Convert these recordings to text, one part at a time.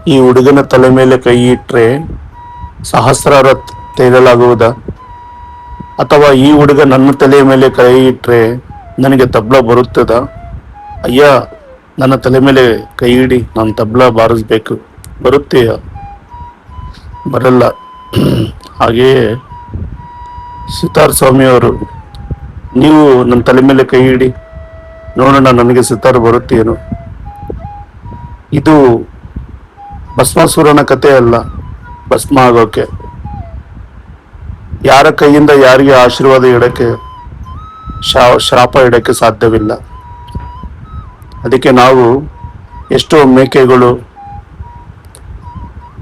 ಈ ಹುಡುಗನ ತಲೆ ಮೇಲೆ ಕೈ ಇಟ್ರೆ ಸಹಸ್ರಾರ ತೆಗೆಯಲಾಗುವುದಾ? ಅಥವಾ ಈ ಹುಡುಗ ನನ್ನ ತಲೆಯ ಮೇಲೆ ಕೈ ಇಟ್ರೆ ನನಗೆ ತಬ್ಲ ಬರುತ್ತದ? ಅಯ್ಯ, ನನ್ನ ತಲೆ ಮೇಲೆ ಕೈ ಇಡಿ, ನಾನು ತಬ್ಲ ಬಾರಿಸ್ಬೇಕು. ಬರುತ್ತೆಯ? ಬರಲ್ಲ. ಹಾಗೆಯೇ ಸಿತಾರ್ ಸ್ವಾಮಿಯವರು, ನೀವು ನನ್ನ ತಲೆ ಮೇಲೆ ಕೈ ಇಡಿ, ನೋಡೋಣ ನನಗೆ ಸಿತಾರ್ ಬರುತ್ತೇನು. ಇದು ಭಸ್ಮಾಸುರನ ಕಥೆ ಅಲ್ಲ. ಭಸ್ಮ ಆಗೋಕೆ ಯಾರ ಕೈಯಿಂದ ಯಾರಿಗೆ ಆಶೀರ್ವಾದ ಇಡಕ್ಕೆ, ಶ್ರಾಪ ಇಡಕ್ಕೆ ಸಾಧ್ಯವಿಲ್ಲ. ಅದಕ್ಕೆ ನಾವು ಎಷ್ಟೋ ಮೇಕೆಗಳು,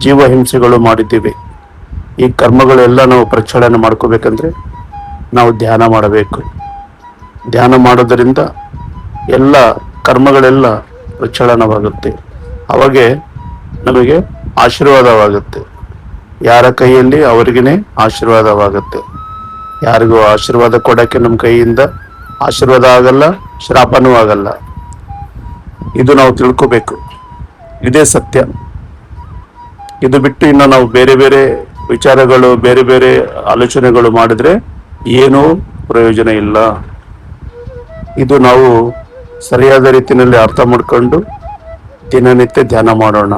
ಜೀವಹಿಂಸೆಗಳು ಮಾಡಿದ್ದೀವಿ. ಈ ಕರ್ಮಗಳೆಲ್ಲ ನಾವು ಪ್ರಕ್ಷಾಳನೆ ಮಾಡ್ಕೋಬೇಕಂದ್ರೆ ನಾವು ಧ್ಯಾನ ಮಾಡಬೇಕು. ಧ್ಯಾನ ಮಾಡೋದರಿಂದ ಎಲ್ಲ ಕರ್ಮಗಳೆಲ್ಲ ಪ್ರಕ್ಷಾಳನವಾಗುತ್ತೆ. ಅವಾಗೆ ನಮಗೆ ಆಶೀರ್ವಾದವಾಗುತ್ತೆ. ಯಾರ ಕೈಯಲ್ಲಿ ಅವರಿಗೇ ಆಶೀರ್ವಾದವಾಗುತ್ತೆ. ಯಾರಿಗೂ ಆಶೀರ್ವಾದ ಕೊಡಕ್ಕೆ ನಮ್ಮ ಕೈಯಿಂದ ಆಶೀರ್ವಾದ ಆಗಲ್ಲ, ಶ್ರಾಪನೂ ಆಗಲ್ಲ. ಇದು ನಾವು ತಿಳ್ಕೋಬೇಕು. ಇದೇ ಸತ್ಯ. ಇದು ಬಿಟ್ಟು ಇನ್ನು ನಾವು ಬೇರೆ ಬೇರೆ ವಿಚಾರಗಳು, ಬೇರೆ ಬೇರೆ ಆಲೋಚನೆಗಳು ಮಾಡಿದ್ರೆ ಏನೂ ಪ್ರಯೋಜನ ಇಲ್ಲ. ಇದು ನಾವು ಸರಿಯಾದ ರೀತಿಯಲ್ಲಿ ಅರ್ಥ ಮಾಡ್ಕೊಂಡು ದಿನನಿತ್ಯ ಧ್ಯಾನ ಮಾಡೋಣ.